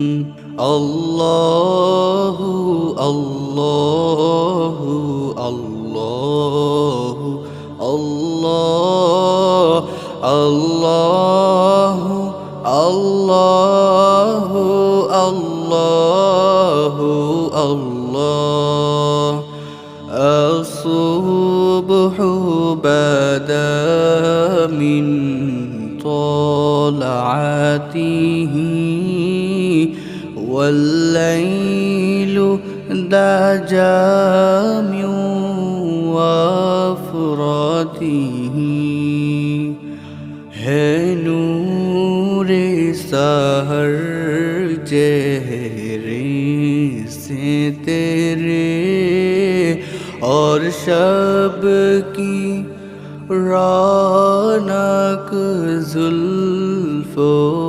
الله الله الله الله الله الله الله الله الصبح بدا من طلعته والليل دجى من وفرته ہے نور سحر چہرے سے تیرے اور شب کی رونق زلفوں